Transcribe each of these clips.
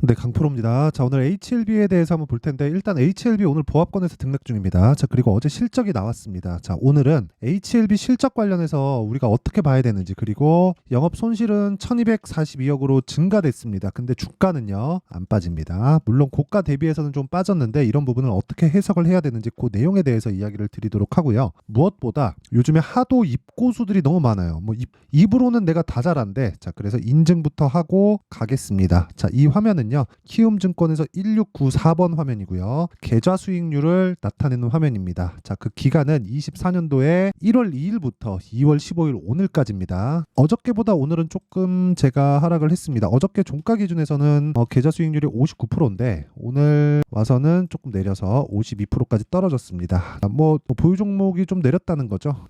네, 강프로입니다. 자, 오늘 HLB에 대해서 한번 볼 텐데, 일단 HLB 오늘 보합권에서 등락 중입니다. 자, 그리고 어제 실적이 나왔습니다. 자, 오늘은 HLB 실적 관련해서 우리가 어떻게 봐야 되는지, 그리고 영업 손실은 1242억으로 증가됐습니다. 근데 주가는요, 안 빠집니다. 물론 고가 대비해서는 좀 빠졌는데, 이런 부분을 어떻게 해석을 해야 되는지 그 내용에 대해서 이야기를 드리도록 하고요. 무엇보다 요즘에 하도 입고수들이 너무 많아요. 입으로는 내가 다 잘한데, 자, 그래서 인증부터 하고 가겠습니다. 자, 이 화면은요, 키움증권에서 1694번 화면이고요. 계좌 수익률을 나타내는 화면입니다. 자, 그 기간은 24년도에 1월 2일부터 2월 15일 오늘까지입니다. 어저께보다 오늘은 조금 제가 하락을 했습니다. 어저께 종가 기준에서는 계좌 수익률이 59%인데 오늘 와서는 조금 내려서 52%까지 떨어졌습니다. 보유 종목이 좀 내렸다는 거죠.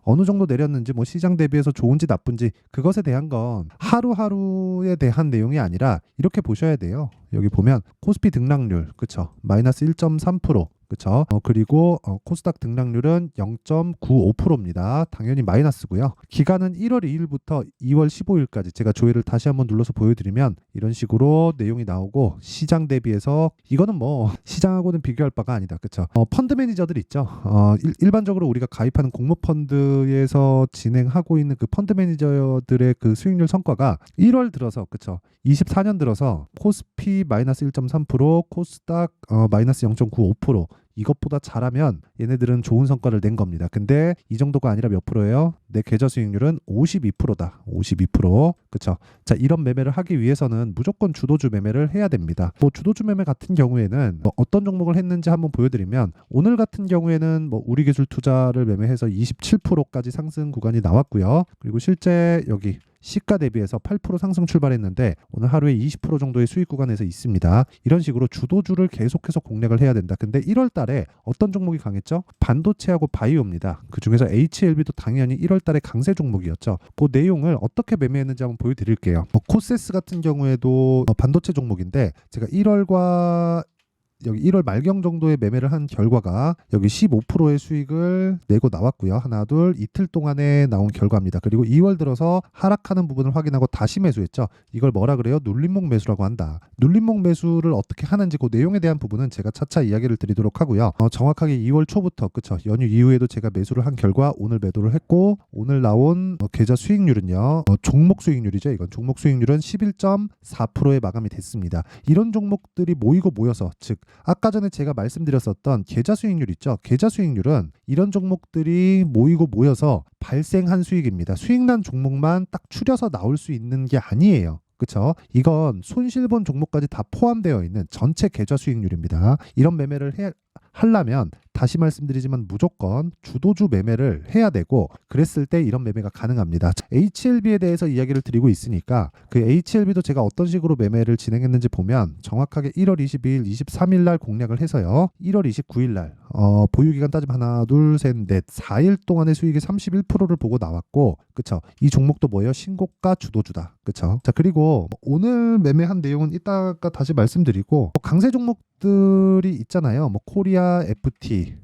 어느 정도 내렸는지 시장 대비해서 좋은지 나쁜지 그것에 대한 건 하루하루에 대한 내용이 아니라 이렇게 보셔야 돼요. 여기 보면 코스피 등락률, 그쵸? 마이너스 1.3%, 그쵸? 그리고 코스닥 등락률은 0.95%입니다. 당연히 마이너스고요. 기간은 1월 2일부터 2월 15일까지 제가 조회를 다시 한번 눌러서 보여드리면 이런 식으로 내용이 나오고 시장 대비해서 이거는 시장하고는 비교할 바가 아니다. 그쵸? 펀드 매니저들 있죠? 일반적으로 우리가 가입하는 공모펀드에서 진행하고 있는 그 펀드 매니저들의 그 수익률 성과가 1월 들어서, 그쵸? 24년 들어서 코스피 마이너스 1.3%, 코스닥 마이너스 0.95%, 이것보다 잘하면 얘네들은 좋은 성과를 낸 겁니다. 근데 이 정도가 아니라 몇 프로예요? 내 계좌 수익률은 52%다. 52%. 그쵸? 자, 이런 매매를 하기 위해서는 무조건 주도주 매매를 해야 됩니다. 주도주 매매 같은 경우에는 어떤 종목을 했는지 한번 보여드리면 오늘 같은 경우에는 우리기술 투자를 매매해서 27%까지 상승 구간이 나왔고요. 그리고 실제 여기 시가 대비해서 8% 상승 출발했는데 오늘 하루에 20% 정도의 수익 구간에서 있습니다. 이런 식으로 주도주를 계속해서 공략을 해야 된다. 근데 1월 달에 어떤 종목이 강했죠? 반도체하고 바이오입니다. 그중에서 HLB도 당연히 1월 달에 강세 종목이었죠. 그 내용을 어떻게 매매했는지 한번 보여드릴게요. 코세스 같은 경우에도 반도체 종목인데 제가 1월과 여기 1월 말경 정도의 매매를 한 결과가 여기 15%의 수익을 내고 나왔고요. 하나, 둘, 이틀 동안에 나온 결과입니다. 그리고 2월 들어서 하락하는 부분을 확인하고 다시 매수했죠. 이걸 뭐라 그래요? 눌림목 매수라고 한다. 눌림목 매수를 어떻게 하는지 그 내용에 대한 부분은 제가 차차 이야기를 드리도록 하고요. 정확하게 2월 초부터, 그쵸? 연휴 이후에도 제가 매수를 한 결과 오늘 매도를 했고 오늘 나온 계좌 수익률은요. 종목 수익률이죠. 이건 종목 수익률은 11.4%에 마감이 됐습니다. 이런 종목들이 모이고 모여서, 즉 아까 전에 제가 말씀드렸었던 계좌 수익률 있죠. 계좌 수익률은 이런 종목들이 모이고 모여서 발생한 수익입니다. 수익난 종목만 딱 추려서 나올 수 있는 게 아니에요. 그쵸? 이건 손실본 종목까지 다 포함되어 있는 전체 계좌 수익률입니다. 이런 매매를 하려면 다시 말씀드리지만 무조건 주도주 매매를 해야 되고 그랬을 때 이런 매매가 가능합니다. HLB에 대해서 이야기를 드리고 있으니까 그 HLB도 제가 어떤 식으로 매매를 진행했는지 보면 정확하게 1월 22일, 23일 날 공략을 해서요. 1월 29일 날 보유기간 따지면 하나, 둘, 셋, 넷, 4일 동안의 수익이 31%를 보고 나왔고, 그쵸? 이 종목도 뭐예요? 신고가 주도주다. 그쵸? 자, 그리고 오늘 매매한 내용은 이따가 다시 말씀드리고 강세 종목들이 있잖아요. 코리아 FT,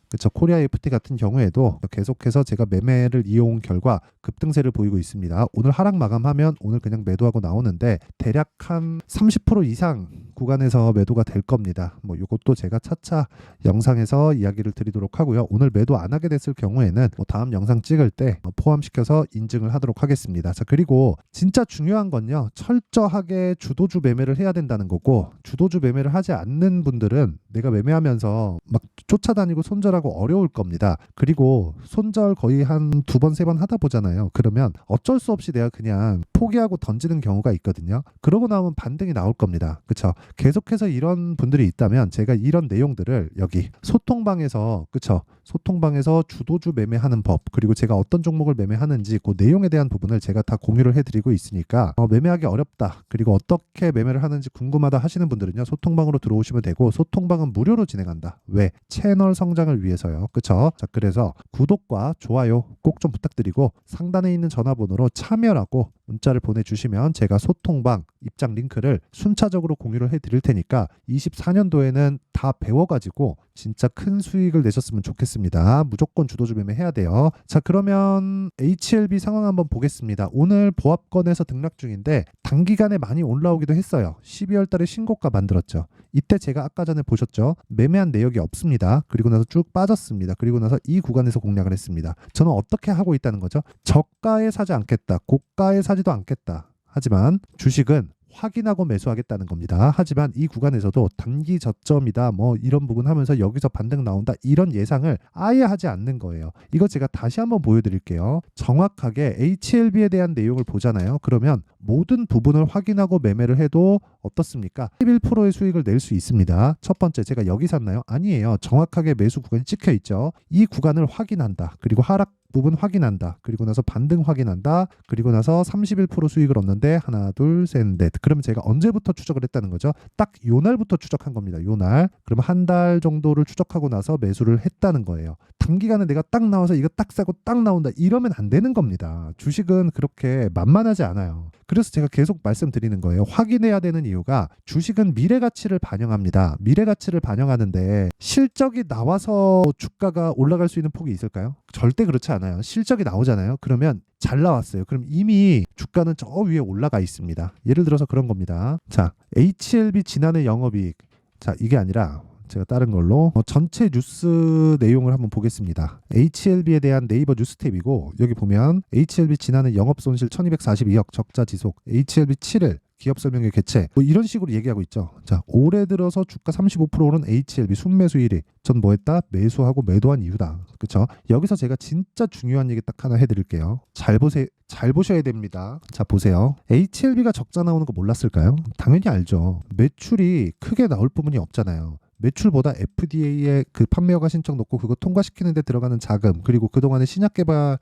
그쵸? 코리아 FT 같은 경우에도 계속해서 제가 매매를 이어온 결과 급등세를 보이고 있습니다. 오늘 하락 마감하면 오늘 그냥 매도하고 나오는데 대략 한 30% 이상 구간에서 매도가 될 겁니다. 이것도 제가 차차 영상에서 이야기를 드리도록 하고요. 오늘 매도 안 하게 됐을 경우에는 다음 영상 찍을 때 포함시켜서 인증을 하도록 하겠습니다. 자, 그리고 진짜 중요한 건요. 철저하게 주도주 매매를 해야 된다는 거고 주도주 매매를 하지 않는 분들은 내가 매매하면서 막 쫓아다니고 손절하고 어려울 겁니다. 그리고 손절 거의 한 2번, 3번 하다 보잖아요. 그러면 어쩔 수 없이 내가 그냥 포기하고 던지는 경우가 있거든요. 그러고 나오면 반등이 나올 겁니다. 그쵸? 계속해서 이런 분들이 있다면 제가 이런 내용들을 여기 소통방에서, 그쵸? 소통방에서 주도주 매매하는 법, 그리고 제가 어떤 종목을 매매하는지 그 내용에 대한 부분을 제가 다 공유를 해드리고 있으니까 매매하기 어렵다, 그리고 어떻게 매매를 하는지 궁금하다 하시는 분들은요. 소통방으로 들어오시면 되고 소통방은 무료로 진행한다. 왜? 채널 성장을 위해서요. 그쵸? 자, 그래서 구독과 좋아요 꼭 좀 부탁드리고 상단에 있는 전화번호로 참여라고 문자를 보내주시면 제가 소통방 입장 링크를 순차적으로 공유를 해드릴 테니까 24년도에는 다 배워가지고 진짜 큰 수익을 내셨으면 좋겠습니다. 무조건 주도주 매매 해야 돼요. 자, 그러면 HLB 상황 한번 보겠습니다. 오늘 보합권에서 등락 중인데 단기간에 많이 올라오기도 했어요. 12월 달에 신고가 만들었죠. 이때 제가 아까 전에 보셨죠? 매매한 내역이 없습니다. 그리고 나서 쭉 빠졌습니다. 그리고 나서 이 구간에서 공략을 했습니다. 저는 어떻게 하고 있다는 거죠? 저가에 사지 않겠다. 고가에 사지도 않겠다. 하지만 주식은 확인하고 매수하겠다는 겁니다. 하지만 이 구간에서도 단기 저점이다 뭐 이런 부분 하면서 여기서 반등 나온다 이런 예상을 아예 하지 않는 거예요. 이거 제가 다시 한번 보여드릴게요. 정확하게 HLB에 대한 내용을 보잖아요. 그러면 모든 부분을 확인하고 매매를 해도 어떻습니까? 11%의 수익을 낼 수 있습니다. 첫 번째, 제가 여기 샀나요? 아니에요. 정확하게 매수 구간이 찍혀 있죠. 이 구간을 확인한다. 그리고 하락 부분 확인한다. 그리고 나서 반등 확인한다. 그리고 나서 31% 수익을 얻는데 하나, 둘, 셋, 넷. 그러면 제가 언제부터 추적을 했다는 거죠? 딱 요 날부터 추적한 겁니다. 요 날. 그러면 한 달 정도를 추적하고 나서 매수를 했다는 거예요. 단기간에 내가 딱 나와서 이거 딱 사고 딱 나온다. 이러면 안 되는 겁니다. 주식은 그렇게 만만하지 않아요. 그래서 제가 계속 말씀드리는 거예요. 확인해야 되는 이유가 주식은 미래 가치를 반영합니다. 미래 가치를 반영하는데 실적이 나와서 주가가 올라갈 수 있는 폭이 있을까요? 절대 그렇지 않아요. 실적이 나오잖아요. 그러면 잘 나왔어요. 그럼 이미 주가는 저 위에 올라가 있습니다. 예를 들어서 그런 겁니다. 자, HLB 지난해 영업이익. 자, 이게 아니라 제가 다른 걸로 전체 뉴스 내용을 한번 보겠습니다. HLB에 대한 네이버 뉴스 탭이고 여기 보면 HLB 지난해 영업손실 1242억 적자 지속, HLB 7일 기업 설명회 개최 뭐 이런 식으로 얘기하고 있죠. 자, 올해 들어서 주가 35% 오른 HLB 순매수 1위. 전 뭐 했다? 매수하고 매도한 이유다. 그렇죠? 여기서 제가 진짜 중요한 얘기 딱 하나 해드릴게요. 잘 보세요. 잘 보셔야 됩니다. 자, 보세요. HLB가 적자 나오는 거 몰랐을까요? 당연히 알죠. 매출이 크게 나올 부분이 없잖아요. 매출보다 FDA의 그 판매 허가 신청 놓고 그거 통과시키는 데 들어가는 자금, 그리고 그동안의 신약 개발에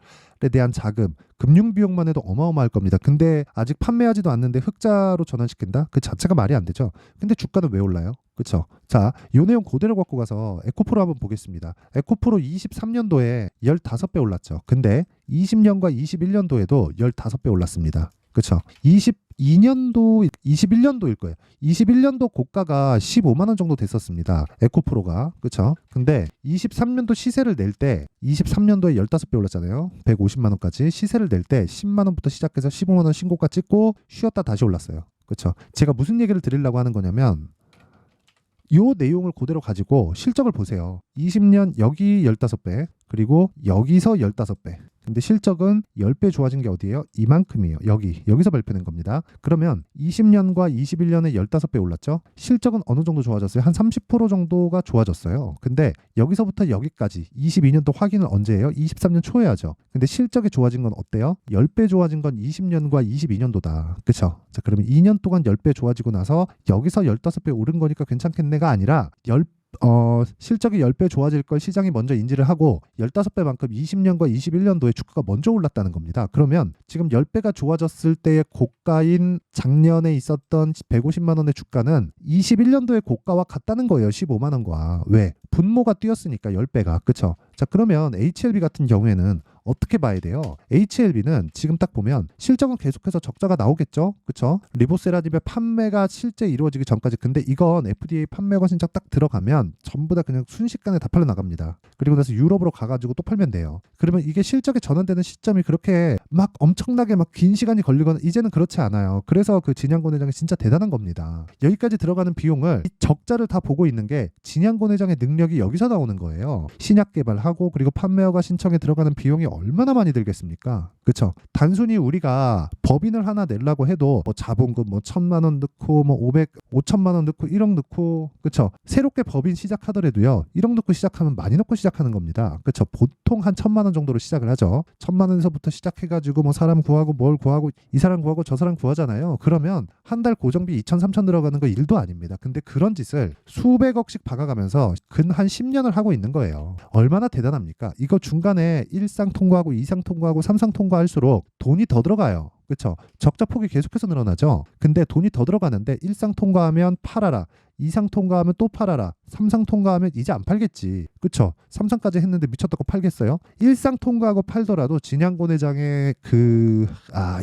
대한 자금, 금융 비용만 해도 어마어마할 겁니다. 근데 아직 판매하지도 않는데 흑자로 전환시킨다? 그 자체가 말이 안 되죠. 근데 주가는 왜 올라요? 그렇죠? 자, 요 내용 그대로 갖고 가서 에코프로 한번 보겠습니다. 에코프로 23년도에 15배 올랐죠. 근데 20년과 21년도에도 15배 올랐습니다. 그렇죠? 21년도일 거예요. 21년도 고가가 15만 원 정도 됐었습니다. 에코프로가. 그렇죠? 근데 23년도 시세를 낼 때 23년도에 15배 올랐잖아요. 150만 원까지 시세를 낼 때 10만 원부터 시작해서 15만 원 신고가 찍고 쉬었다 다시 올랐어요. 그렇죠? 제가 무슨 얘기를 드리려고 하는 거냐면 요 내용을 그대로 가지고 실적을 보세요. 20년 여기 15배, 그리고 여기서 15배. 근데 실적은 10배 좋아진 게 어디예요? 이만큼이에요. 여기서 발표된 겁니다. 그러면 20년과 21년에 15배 올랐죠? 실적은 어느 정도 좋아졌어요? 한 30% 정도가 좋아졌어요. 근데 여기서부터 여기까지 22년도 확인을 언제 해요? 23년 초에 하죠. 근데 실적이 좋아진 건 어때요? 10배 좋아진 건 20년과 22년도다. 그쵸? 자, 그러면 2년 동안 10배 좋아지고 나서 여기서 15배 오른 거니까 괜찮겠네가 아니라 실적이 10배 좋아질 걸 시장이 먼저 인지를 하고 15배만큼 20년과 21년도에 주가가 먼저 올랐다는 겁니다. 그러면 지금 10배가 좋아졌을 때의 고가인 작년에 있었던 150만 원의 주가는 21년도의 고가와 같다는 거예요. 15만 원과. 왜? 분모가 뛰었으니까 10배가. 그쵸? 자, 그러면 HLB 같은 경우에는 어떻게 봐야 돼요? HLB는 지금 딱 보면 실적은 계속해서 적자가 나오겠죠? 그쵸? 리보세라닙의 판매가 실제 이루어지기 전까지. 근데 이건 FDA 판매가 신청 딱 들어가면 전부 다 그냥 순식간에 다 팔려 나갑니다. 그리고 나서 유럽으로 가가지고 또 팔면 돼요. 그러면 이게 실적에 전환되는 시점이 그렇게 막 엄청나게 막 긴 시간이 걸리거나 이제는 그렇지 않아요. 그래서 그 진양권 회장이 진짜 대단한 겁니다. 여기까지 들어가는 비용을 이 적자를 다 보고 있는 게 진양권 회장의 능력이 여기서 나오는 거예요. 신약 개발하고 그리고 판매허가 신청에 들어가는 비용이 얼마나 많이 들겠습니까? 그쵸? 단순히 우리가 법인을 하나 내려고 해도 뭐 자본금 뭐 1,000만 원 넣고 뭐 5천만 원 넣고 1억 넣고, 그쵸? 새롭게 법인 시작하더라도요 1억 넣고 시작하면 많이 넣고 시작하는 겁니다. 그쵸? 보통 한 1,000만 원 정도로 시작을 하죠. 1,000만 원에서부터 시작해가지고 뭐 사람 구하고 뭘 구하고 이 사람 구하고 저 사람 구하잖아요. 그러면 한 달 고정비 2,000, 3,000 들어가는 거 일도 아닙니다. 근데 그런 짓을 수백억씩 박아가면서 근 한 10년을 하고 있는 거예요. 얼마나 대단합니까? 이거 중간에 1상 통과하고 2상 통과하고 3상 통과할수록 돈이 더 들어가요. 그렇죠? 적자 폭이 계속해서 늘어나죠. 근데 돈이 더 들어가는데 1상 통과하면 팔아라, 2상 통과하면 또 팔아라, 3상 통과하면 이제 안 팔겠지. 그쵸? 삼성까지 했는데 미쳤다고 팔겠어요? 일상 통과하고 팔더라도 진양곤 회장의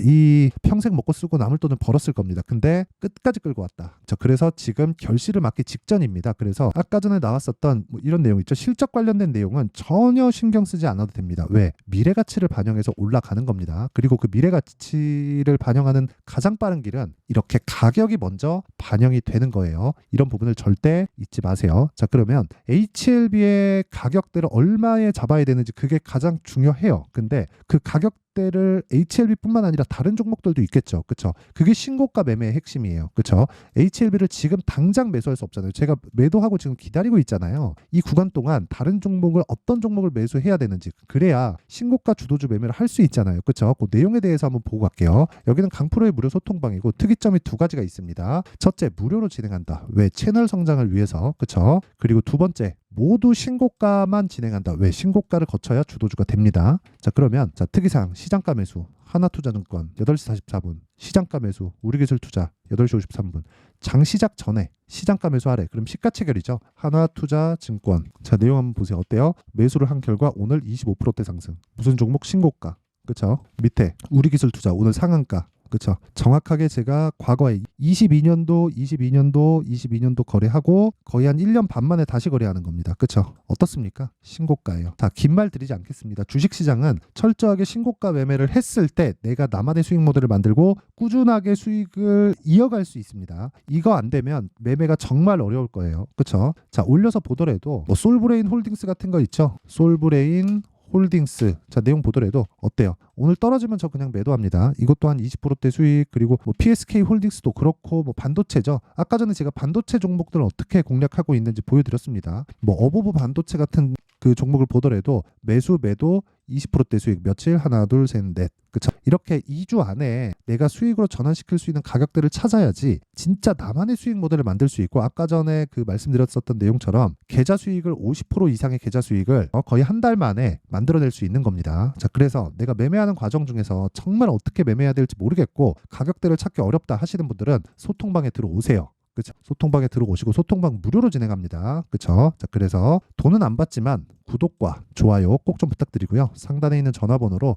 이 평생 먹고 쓰고 남을 돈을 벌었을 겁니다. 근데 끝까지 끌고 왔다. 그래서 지금 결실을 맞기 직전입니다. 그래서 아까 전에 나왔었던 뭐 이런 내용 있죠. 실적 관련된 내용은 전혀 신경 쓰지 않아도 됩니다. 왜? 미래 가치를 반영해서 올라가는 겁니다. 그리고 그 미래 가치를 반영하는 가장 빠른 길은 이렇게 가격이 먼저 반영이 되는 거예요. 이런 부분을 절대 잊지 마세요. 자, 그러면 HLB의 가격대를 얼마에 잡아야 되는지 그게 가장 중요해요. 근데 그 가격대를 HLB뿐만 아니라 다른 종목들도 있겠죠. 그렇죠? 그게 신고가 매매의 핵심이에요. 그렇죠? HLB를 지금 당장 매수할 수 없잖아요. 제가 매도하고 지금 기다리고 있잖아요. 이 구간 동안 다른 종목을 어떤 종목을 매수해야 되는지 그래야 신고가 주도주 매매를 할 수 있잖아요. 그렇죠? 그 내용에 대해서 한번 보고 갈게요. 여기는 강프로의 무료 소통방이고 특이점이 두 가지가 있습니다. 첫째, 무료로 진행한다. 왜? 채널 성장을 위해서. 그렇죠? 그리고 두 번째, 모두 신고가만 진행한다. 왜? 신고가를 거쳐야 주도주가 됩니다. 자, 그러면 특이사항 시장가 매수 하나투자증권 8시 44분 시장가 매수 우리기술투자 8시 53분 장시작 전에 시장가 매수하래. 그럼 시가체결이죠. 하나투자증권. 자, 내용 한번 보세요. 어때요? 매수를 한 결과 오늘 25%대 상승. 무슨 종목? 신고가. 그쵸? 밑에 우리기술투자 오늘 상한가. 그쵸? 정확하게 제가 과거에 22년도 거래하고 거의 한 1년 반 만에 다시 거래하는 겁니다. 그쵸? 어떻습니까? 신고가예요. 자, 긴 말 드리지 않겠습니다. 주식시장은 철저하게 신고가 매매를 했을 때 내가 나만의 수익 모델을 만들고 꾸준하게 수익을 이어갈 수 있습니다. 이거 안 되면 매매가 정말 어려울 거예요. 그쵸? 자, 올려서 보더라도 뭐 솔브레인 홀딩스 같은 거 있죠? 솔브레인 홀딩스. 자, 내용 보더라도 어때요? 오늘 떨어지면 저 그냥 매도합니다. 이것도 한 20%대 수익. 그리고 뭐 PSK 홀딩스도 그렇고 뭐 반도체죠. 아까 전에 제가 반도체 종목들을 어떻게 공략하고 있는지 보여드렸습니다. 뭐 어보브 반도체 같은 그 종목을 보더라도 매수 매도 20%대 수익 며칠 하나 둘 셋 넷. 그쵸? 이렇게 2주 안에 내가 수익으로 전환시킬 수 있는 가격대를 찾아야지 진짜 나만의 수익 모델을 만들 수 있고 아까 전에 그 말씀드렸었던 내용처럼 계좌 수익을 50% 이상의 계좌 수익을 거의 한 달 만에 만들어낼 수 있는 겁니다. 자, 그래서 내가 매매하는 과정 중에서 정말 어떻게 매매해야 될지 모르겠고 가격대를 찾기 어렵다 하시는 분들은 소통방에 들어오세요. 그쵸? 소통방에 들어오시고 소통방 무료로 진행합니다. 그쵸? 자, 그래서 돈은 안 받지만 구독과 좋아요 꼭 좀 부탁드리고요. 상단에 있는 전화번호로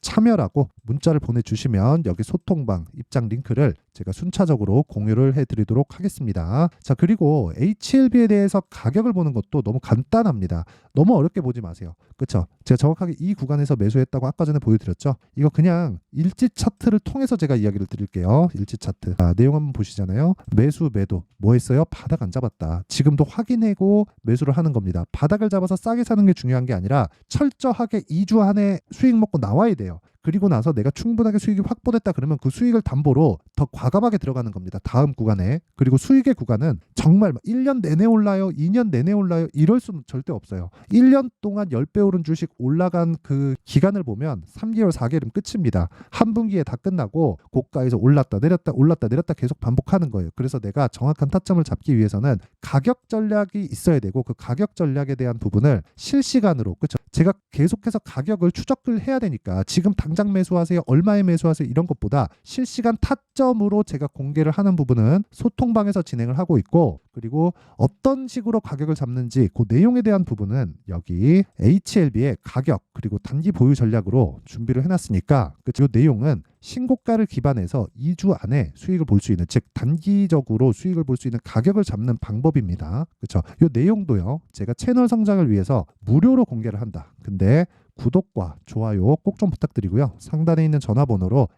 참여라고 문자를 보내주시면 여기 소통방 입장 링크를 제가 순차적으로 공유를 해드리도록 하겠습니다. 자, 그리고 HLB에 대해서 가격을 보는 것도 너무 간단합니다. 너무 어렵게 보지 마세요. 그쵸? 제가 정확하게 이 구간에서 매수했다고 아까 전에 보여드렸죠? 이거 그냥 일지 차트를 통해서 제가 이야기를 드릴게요. 일지 차트. 자, 내용 한번 보시잖아요. 매수 매도 뭐 했어요? 바닥 안 잡았다. 지금도 확인하고 매수를 하는 겁니다. 바닥을 잡아서 싸게 사는 게 중요한 게 아니라 철저하게 2주 안에 수익 먹고 나와야 돼요. 그리고 나서 내가 충분하게 수익이 확보됐다 그러면 그 수익을 담보로 더 과감하게 들어가는 겁니다. 다음 구간에. 그리고 수익의 구간은 정말 1년 내내 올라요. 2년 내내 올라요. 이럴 수는 절대 없어요. 1년 동안 10배 오른 주식 올라간 그 기간을 보면 3개월, 4개월은 끝입니다. 한 분기에 다 끝나고 고가에서 올랐다 내렸다 올랐다 내렸다 계속 반복하는 거예요. 그래서 내가 정확한 타점을 잡기 위해서는 가격 전략이 있어야 되고 그 가격 전략에 대한 부분을 실시간으로 그렇죠. 제가 계속해서 가격을 추적을 해야 되니까 지금 당장 매수하세요. 얼마에 매수하세요. 이런 것보다 실시간 타점으로 제가 공개를 하는 부분은 소통방에서 진행을 하고 있고 그리고 어떤 식으로 가격을 잡는지 그 내용에 대한 부분은 여기 HLB의 가격 그리고 단기 보유 전략으로 준비를 해놨으니까 그 내용은 신고가를 기반해서 2주 안에 수익을 볼 수 있는 즉 단기적으로 수익을 볼 수 있는 가격을 잡는 방법입니다. 그렇죠? 이 내용도요. 제가 채널 성장을 위해서 무료로 공개를 한다. 근데 구독과 좋아요 꼭 좀 부탁드리고요. 상단에 있는 전화번호로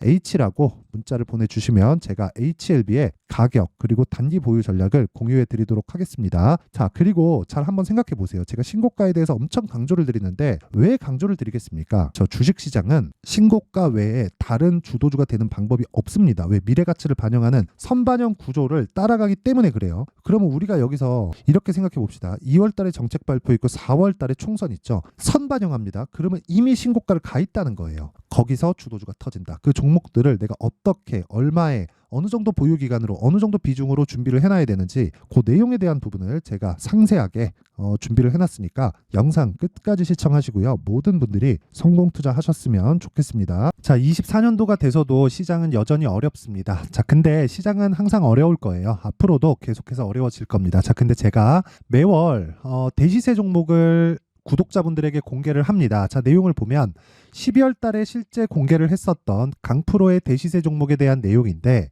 H라고 문자를 보내주시면 제가 HLB의 가격 그리고 단기 보유 전략을 공유해 드리도록 하겠습니다. 자, 그리고 잘 한번 생각해 보세요. 제가 신고가에 대해서 엄청 강조를 드리는데 왜 강조를 드리겠습니까? 저 주식시장은 신고가 외에 다른 주도주가 되는 방법이 없습니다. 왜? 미래가치를 반영하는 선반영 구조를 따라가기 때문에 그래요. 그러면 우리가 여기서 이렇게 생각해 봅시다. 2월 달에 정책 발표 있고 4월 달에 총선 있죠. 선반영합니다. 그러면 이미 신고가를 가 있다는 거예요. 거기서 주도주가 터진다. 그 종목들을 내가 어떻게 얼마에 어느 정도 보유 기간으로 어느 정도 비중으로 준비를 해놔야 되는지 그 내용에 대한 부분을 제가 상세하게 준비를 해놨으니까 영상 끝까지 시청하시고요. 모든 분들이 성공 투자하셨으면 좋겠습니다. 자, 24년도가 돼서도 시장은 여전히 어렵습니다. 자, 근데 시장은 항상 어려울 거예요. 앞으로도 계속해서 어려워질 겁니다. 자, 근데 제가 매월 대시세 종목을 구독자분들에게 공개를 합니다. 자, 내용을 보면 12월 달에 실제 공개를 했었던 강프로의 대시세 종목에 대한 내용인데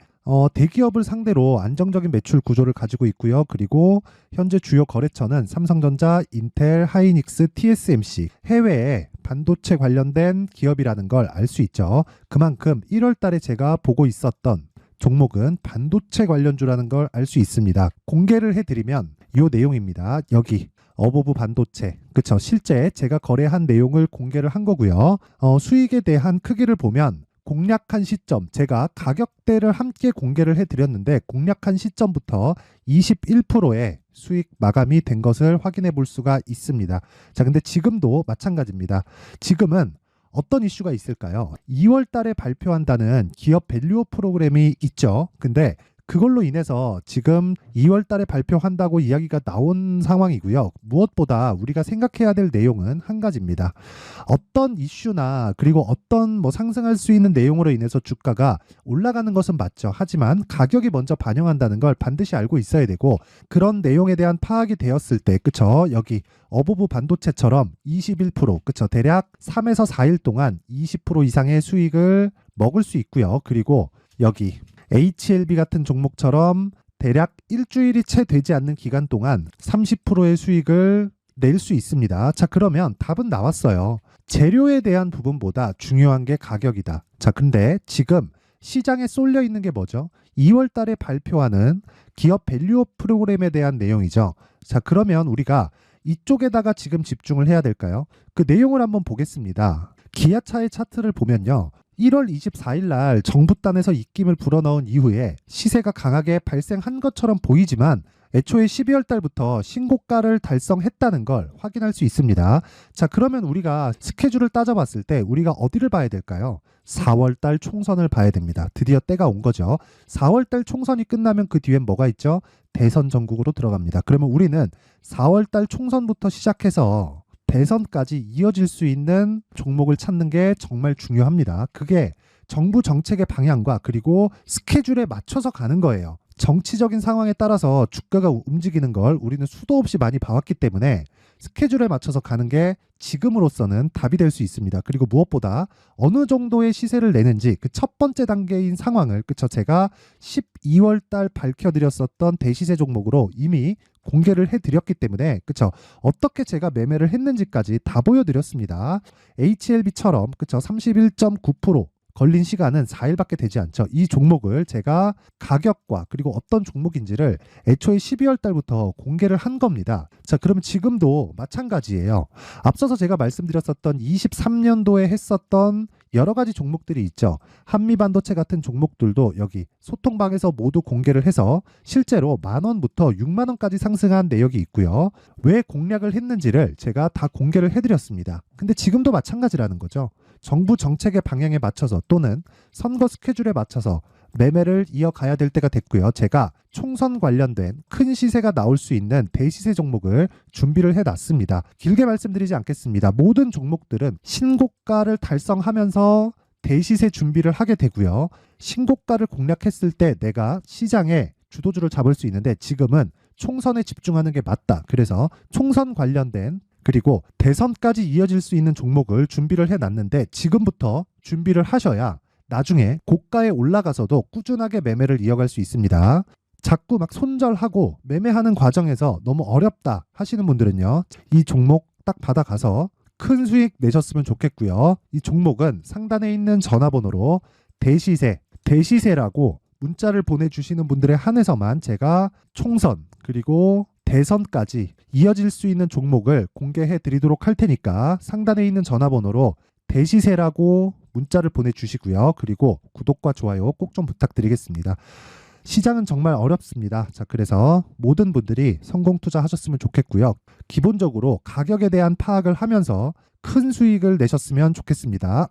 대기업을 상대로 안정적인 매출 구조를 가지고 있고요. 그리고 현재 주요 거래처는 삼성전자, 인텔, 하이닉스, TSMC, 해외에 반도체 관련된 기업이라는 걸 알 수 있죠. 그만큼 1월 달에 제가 보고 있었던 종목은 반도체 관련주라는 걸 알 수 있습니다. 공개를 해드리면 이 내용입니다. 여기 어보브 반도체, 그쵸? 실제 제가 거래한 내용을 공개를 한 거고요. 수익에 대한 크기를 보면 공략한 시점, 제가 가격대를 함께 공개를 해드렸는데 공략한 시점부터 21%의 수익 마감이 된 것을 확인해 볼 수가 있습니다. 자, 근데 지금도 마찬가지입니다. 지금은 어떤 이슈가 있을까요? 2월 달에 발표한다는 기업 밸류업 프로그램이 있죠. 근데 그걸로 인해서 지금 2월 달에 발표한다고 이야기가 나온 상황이고요. 무엇보다 우리가 생각해야 될 내용은 한 가지입니다. 어떤 이슈나 그리고 어떤 상승할 수 있는 내용으로 인해서 주가가 올라가는 것은 맞죠. 하지만 가격이 먼저 반영한다는 걸 반드시 알고 있어야 되고 그런 내용에 대한 파악이 되었을 때 그쵸? 여기 어보브 반도체처럼 21% 그쵸? 대략 3에서 4일 동안 20% 이상의 수익을 먹을 수 있고요. 그리고 여기 HLB 같은 종목처럼 대략 일주일이 채 되지 않는 기간 동안 30%의 수익을 낼 수 있습니다. 자, 그러면 답은 나왔어요. 재료에 대한 부분보다 중요한 게 가격이다. 자, 근데 지금 시장에 쏠려 있는 게 뭐죠? 2월 달에 발표하는 기업 밸류업 프로그램에 대한 내용이죠. 자, 그러면 우리가 이쪽에다가 지금 집중을 해야 될까요? 그 내용을 한번 보겠습니다. 기아차의 차트를 보면요. 1월 24일 날 정부단에서 입김을 불어넣은 이후에 시세가 강하게 발생한 것처럼 보이지만 애초에 12월 달부터 신고가를 달성했다는 걸 확인할 수 있습니다. 자, 그러면 우리가 스케줄을 따져봤을 때 우리가 어디를 봐야 될까요? 4월 달 총선을 봐야 됩니다. 드디어 때가 온 거죠. 4월 달 총선이 끝나면 그 뒤엔 뭐가 있죠? 대선 전국으로 들어갑니다. 그러면 우리는 4월 달 총선부터 시작해서 대선까지 이어질 수 있는 종목을 찾는 게 정말 중요합니다. 그게 정부 정책의 방향과 그리고 스케줄에 맞춰서 가는 거예요. 정치적인 상황에 따라서 주가가 움직이는 걸 우리는 수도 없이 많이 봐왔기 때문에 스케줄에 맞춰서 가는 게 지금으로서는 답이 될 수 있습니다. 그리고 무엇보다 어느 정도의 시세를 내는지 그 첫 번째 단계인 상황을 그쵸? 제가 12월 달 밝혀드렸었던 대시세 종목으로 이미 공개를 해드렸기 때문에 그쵸? 어떻게 제가 매매를 했는지까지 다 보여드렸습니다. HLB처럼 그쵸? 31.9% 걸린 시간은 4일밖에 되지 않죠. 이 종목을 제가 가격과 그리고 어떤 종목인지를 애초에 12월 달부터 공개를 한 겁니다. 자, 그러면 지금도 마찬가지예요. 앞서서 제가 말씀드렸었던 23년도에 했었던 여러 가지 종목들이 있죠. 한미반도체 같은 종목들도 여기 소통방에서 모두 공개를 해서 실제로 10,000원부터 60,000원까지 상승한 내역이 있고요. 왜 공략을 했는지를 제가 다 공개를 해드렸습니다. 근데 지금도 마찬가지라는 거죠. 정부 정책의 방향에 맞춰서 또는 선거 스케줄에 맞춰서 매매를 이어가야 될 때가 됐고요. 제가 총선 관련된 큰 시세가 나올 수 있는 대시세 종목을 준비를 해놨습니다. 길게 말씀드리지 않겠습니다. 모든 종목들은 신고가를 달성하면서 대시세 준비를 하게 되고요. 신고가를 공략했을 때 내가 시장에 주도주를 잡을 수 있는데 지금은 총선에 집중하는 게 맞다. 그래서 총선 관련된 그리고 대선까지 이어질 수 있는 종목을 준비를 해놨는데 지금부터 준비를 하셔야 나중에 고가에 올라가서도 꾸준하게 매매를 이어갈 수 있습니다. 자꾸 막 손절하고 매매하는 과정에서 너무 어렵다 하시는 분들은요. 이 종목 딱 받아가서 큰 수익 내셨으면 좋겠고요. 이 종목은 상단에 있는 전화번호로 대시세라고 문자를 보내주시는 분들에 한해서만 제가 총선 그리고 대선까지 이어질 수 있는 종목을 공개해 드리도록 할 테니까 상단에 있는 전화번호로 대시세라고 문자를 보내주시고요. 그리고 구독과 좋아요 꼭 좀 부탁드리겠습니다. 시장은 정말 어렵습니다. 자, 그래서 모든 분들이 성공 투자하셨으면 좋겠고요. 기본적으로 가격에 대한 파악을 하면서 큰 수익을 내셨으면 좋겠습니다.